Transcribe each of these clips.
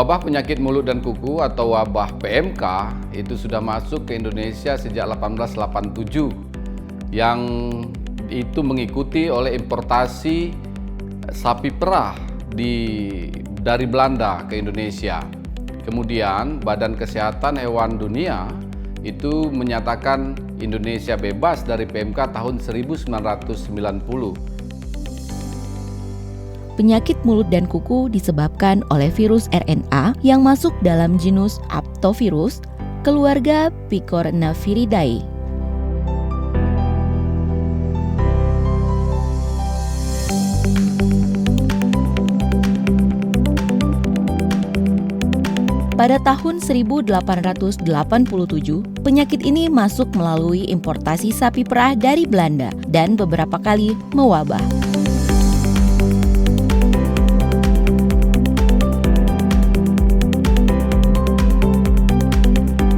Wabah penyakit mulut dan kuku atau wabah PMK itu sudah masuk ke Indonesia sejak 1887 yang itu mengikuti oleh importasi sapi perah dari Belanda ke Indonesia. Kemudian Badan Kesehatan Hewan Dunia itu menyatakan Indonesia bebas dari PMK tahun 1990. Penyakit mulut dan kuku disebabkan oleh virus RNA yang masuk dalam genus Aptovirus, keluarga Picornaviridae. Pada tahun 1887, penyakit ini masuk melalui importasi sapi perah dari Belanda dan beberapa kali mewabah.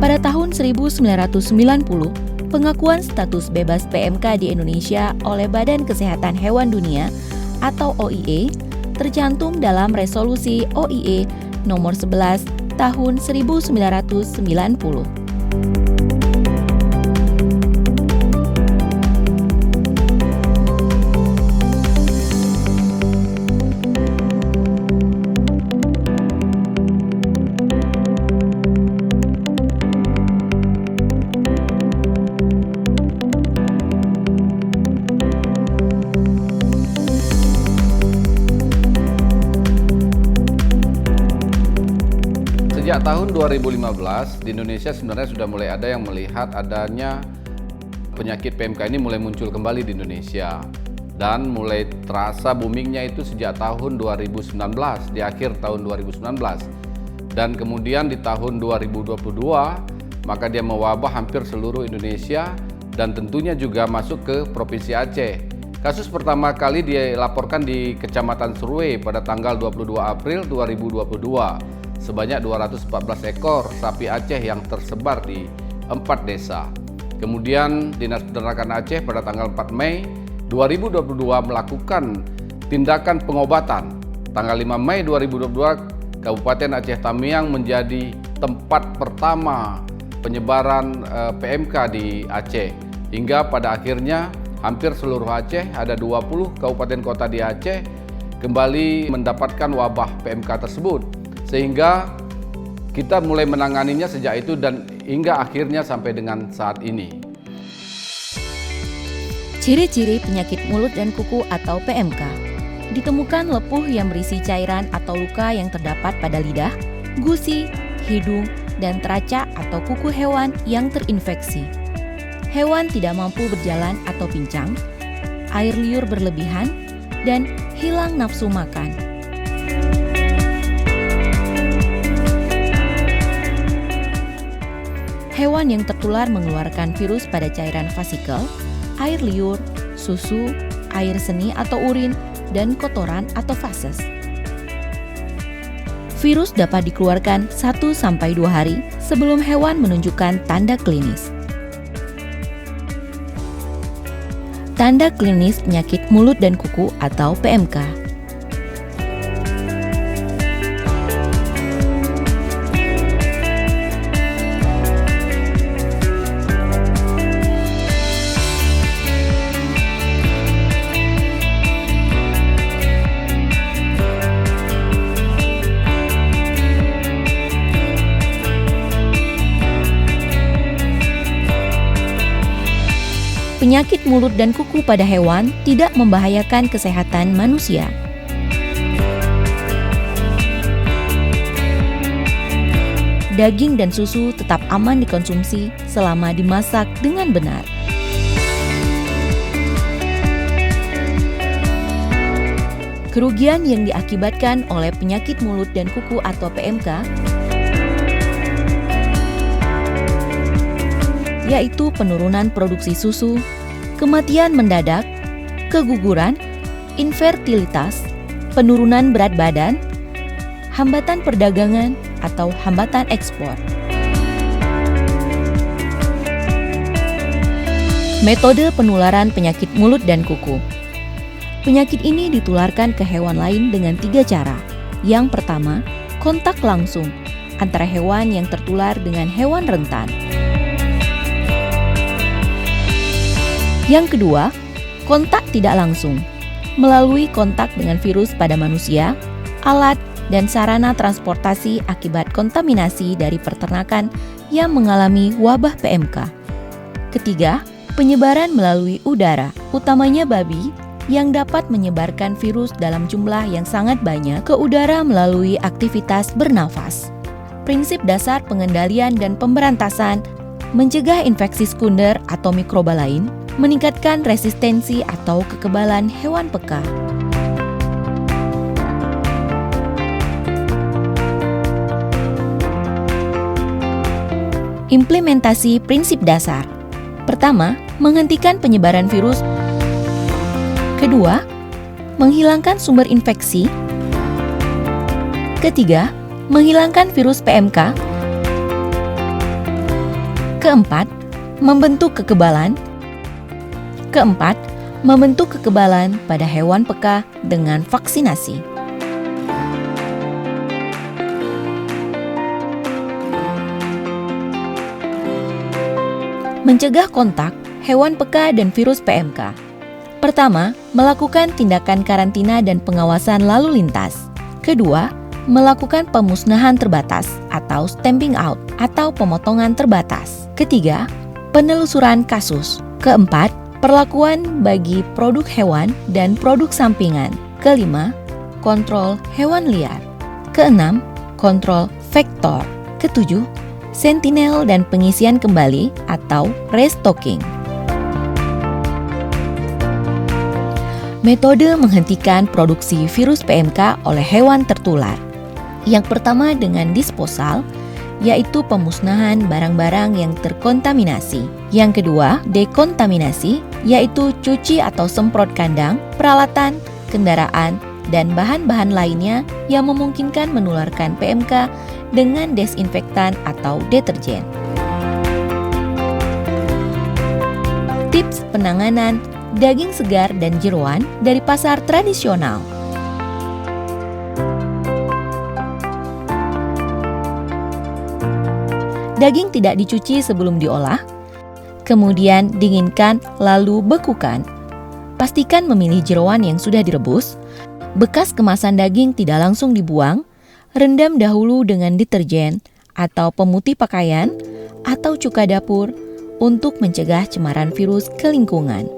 Pada tahun 1990, pengakuan status bebas PMK di Indonesia oleh Badan Kesehatan Hewan Dunia atau OIE tercantum dalam resolusi OIE nomor 11 tahun 1990. Sejak tahun 2015 di Indonesia sebenarnya sudah mulai ada yang melihat adanya penyakit PMK ini mulai muncul kembali di Indonesia dan mulai terasa boomingnya itu sejak tahun 2019, di akhir tahun 2019, dan kemudian di tahun 2022 maka dia mewabah hampir seluruh Indonesia dan tentunya juga masuk ke Provinsi Aceh. Kasus pertama kali dilaporkan di Kecamatan Serue pada tanggal 22 April 2022. Sebanyak 214 ekor sapi Aceh yang tersebar di 4 desa. Kemudian Dinas Peternakan Aceh pada tanggal 4 Mei 2022 melakukan tindakan pengobatan. Tanggal 5 Mei 2022 Kabupaten Aceh Tamiang menjadi tempat pertama penyebaran PMK di Aceh. Hingga pada akhirnya hampir seluruh Aceh, ada 20 kabupaten kota di Aceh kembali mendapatkan wabah PMK tersebut. Sehingga kita mulai menanganinya sejak itu dan hingga akhirnya sampai dengan saat ini. Ciri-ciri penyakit mulut dan kuku atau PMK. Ditemukan lepuh yang berisi cairan atau luka yang terdapat pada lidah, gusi, hidung, dan teraca atau kuku hewan yang terinfeksi. Hewan tidak mampu berjalan atau pincang, air liur berlebihan, dan hilang nafsu makan. Hewan yang tertular mengeluarkan virus pada cairan vasikel, air liur, susu, air seni atau urin, dan kotoran atau fases. Virus dapat dikeluarkan 1-2 hari sebelum hewan menunjukkan tanda klinis. Tanda klinis penyakit mulut dan kuku atau PMK. Penyakit mulut dan kuku pada hewan tidak membahayakan kesehatan manusia. Daging dan susu tetap aman dikonsumsi selama dimasak dengan benar. Kerugian yang diakibatkan oleh penyakit mulut dan kuku atau PMK yaitu penurunan produksi susu, kematian mendadak, keguguran, infertilitas, penurunan berat badan, hambatan perdagangan atau hambatan ekspor. Metode penularan penyakit mulut dan kuku. Penyakit ini ditularkan ke hewan lain dengan 3 cara. Yang pertama, kontak langsung antara hewan yang tertular dengan hewan rentan. Yang kedua, kontak tidak langsung, melalui kontak dengan virus pada manusia, alat, dan sarana transportasi akibat kontaminasi dari peternakan yang mengalami wabah PMK. Ketiga, penyebaran melalui udara, utamanya babi, yang dapat menyebarkan virus dalam jumlah yang sangat banyak ke udara melalui aktivitas bernafas. Prinsip dasar pengendalian dan pemberantasan mencegah infeksi sekunder atau mikroba lain, meningkatkan resistensi atau kekebalan hewan peka. Implementasi prinsip dasar. Pertama, menghentikan penyebaran virus. Kedua, menghilangkan sumber infeksi. Ketiga, menghilangkan virus PMK. Keempat, membentuk kekebalan. Keempat, membentuk kekebalan pada hewan peka dengan vaksinasi. Mencegah kontak hewan peka dan virus PMK. Pertama, melakukan tindakan karantina dan pengawasan lalu lintas. Kedua, melakukan pemusnahan terbatas atau stamping out atau pemotongan terbatas. Ketiga, penelusuran kasus. Keempat, perlakuan bagi produk hewan dan produk sampingan. Kelima, kontrol hewan liar. Keenam, kontrol vektor. Ketujuh, sentinel dan pengisian kembali atau restocking. Metode menghentikan produksi virus PMK oleh hewan tertular. Yang pertama dengan disposal, yaitu pemusnahan barang-barang yang terkontaminasi. Yang kedua, dekontaminasi, yaitu cuci atau semprot kandang, peralatan, kendaraan, dan bahan-bahan lainnya yang memungkinkan menularkan PMK dengan desinfektan atau deterjen. Tips penanganan daging segar dan jeroan dari pasar tradisional. Daging tidak dicuci sebelum diolah, kemudian dinginkan lalu bekukan. Pastikan memilih jeroan yang sudah direbus. Bekas kemasan daging tidak langsung dibuang, rendam dahulu dengan deterjen atau pemutih pakaian atau cuka dapur untuk mencegah cemaran virus ke lingkungan.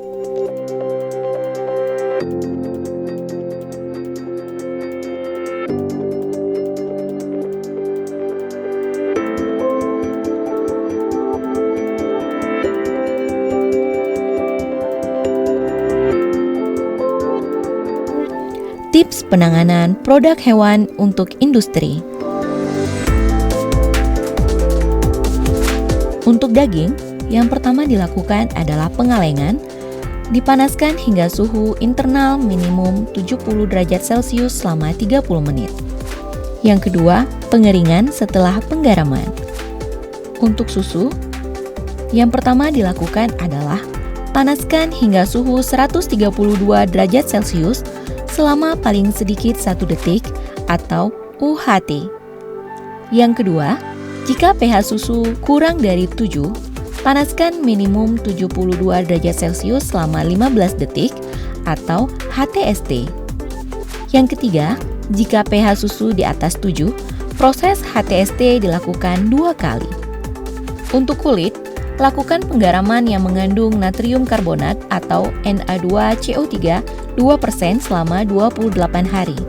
Tips penanganan produk hewan untuk industri. Untuk daging, yang pertama dilakukan adalah pengalengan, dipanaskan hingga suhu internal minimum 70 derajat Celcius selama 30 menit. Yang kedua, pengeringan setelah penggaraman. Untuk susu, yang pertama dilakukan adalah panaskan hingga suhu 132 derajat Celcius selama paling sedikit 1 detik atau UHT. Yang kedua, jika pH susu kurang dari 7, panaskan minimum 72 derajat Celcius selama 15 detik atau HTST. Yang ketiga, jika pH susu di atas 7, proses HTST dilakukan 2 kali. Untuk kulit, lakukan penggaraman yang mengandung natrium karbonat atau Na2CO3 2% selama 28 hari.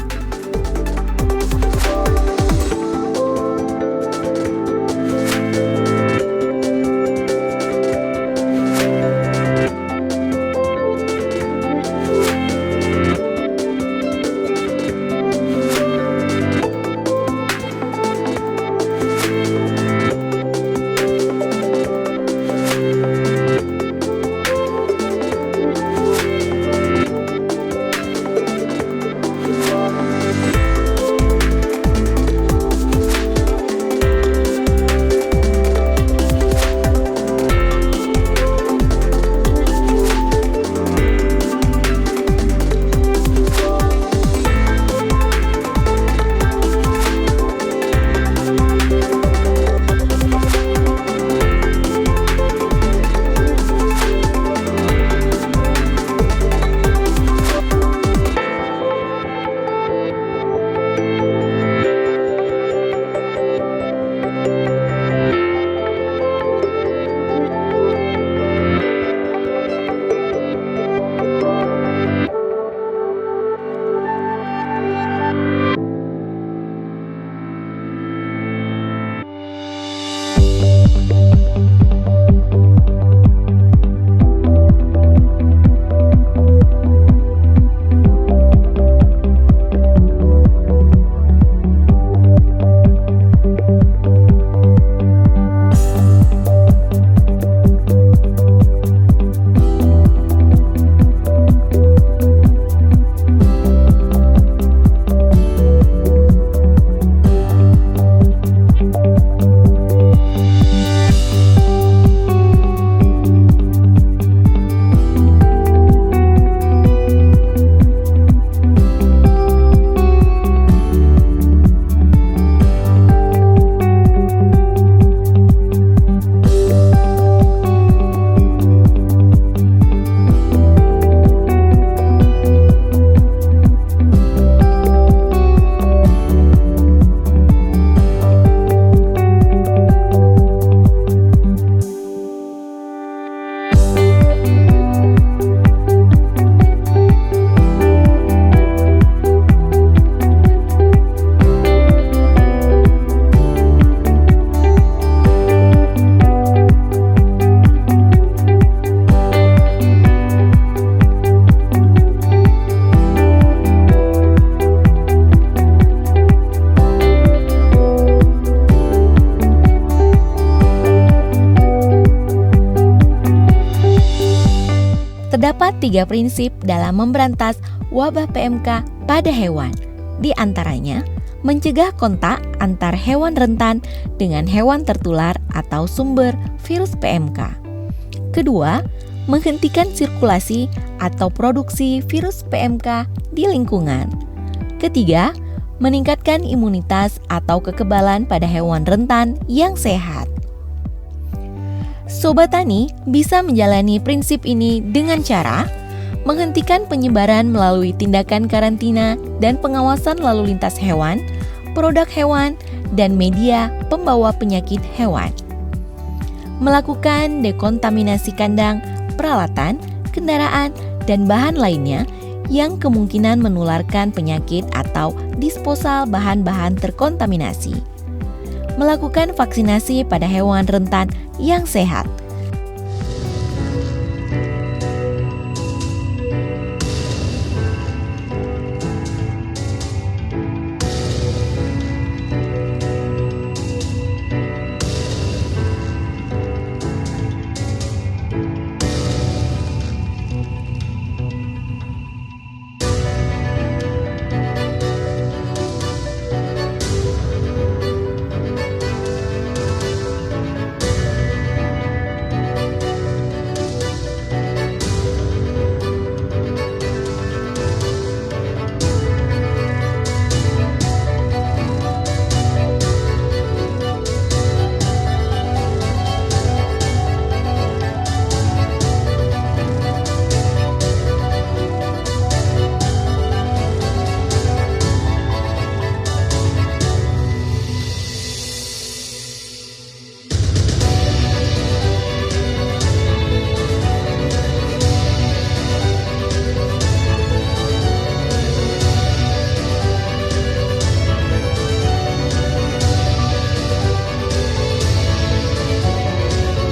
3 prinsip dalam memberantas wabah PMK pada hewan. Di antaranya, mencegah kontak antar hewan rentan dengan hewan tertular atau sumber virus PMK. Kedua, menghentikan sirkulasi atau produksi virus PMK di lingkungan. Ketiga, meningkatkan imunitas atau kekebalan pada hewan rentan yang sehat. Sobat Tani bisa menjalani prinsip ini dengan cara menghentikan penyebaran melalui tindakan karantina dan pengawasan lalu lintas hewan, produk hewan, dan media pembawa penyakit hewan. Melakukan dekontaminasi kandang, peralatan, kendaraan, dan bahan lainnya yang kemungkinan menularkan penyakit atau disposal bahan-bahan terkontaminasi. Melakukan vaksinasi pada hewan rentan yang sehat.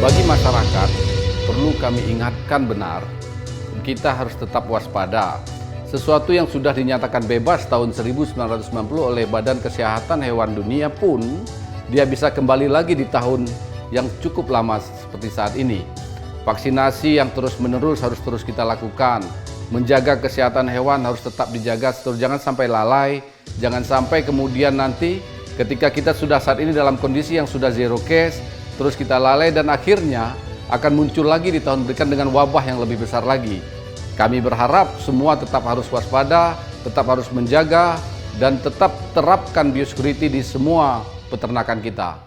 Bagi masyarakat, perlu kami ingatkan benar, kita harus tetap waspada. Sesuatu yang sudah dinyatakan bebas tahun 1990 oleh Badan Kesehatan Hewan Dunia pun, dia bisa kembali lagi di tahun yang cukup lama seperti saat ini. Vaksinasi yang terus-menerus harus terus kita lakukan. Menjaga kesehatan hewan harus tetap dijaga, jangan sampai lalai, jangan sampai kemudian nanti ketika kita sudah saat ini dalam kondisi yang sudah zero case, terus kita lalai dan akhirnya akan muncul lagi di tahun berikutnya dengan wabah yang lebih besar lagi. Kami berharap semua tetap harus waspada, tetap harus menjaga, dan tetap terapkan biosecurity di semua peternakan kita.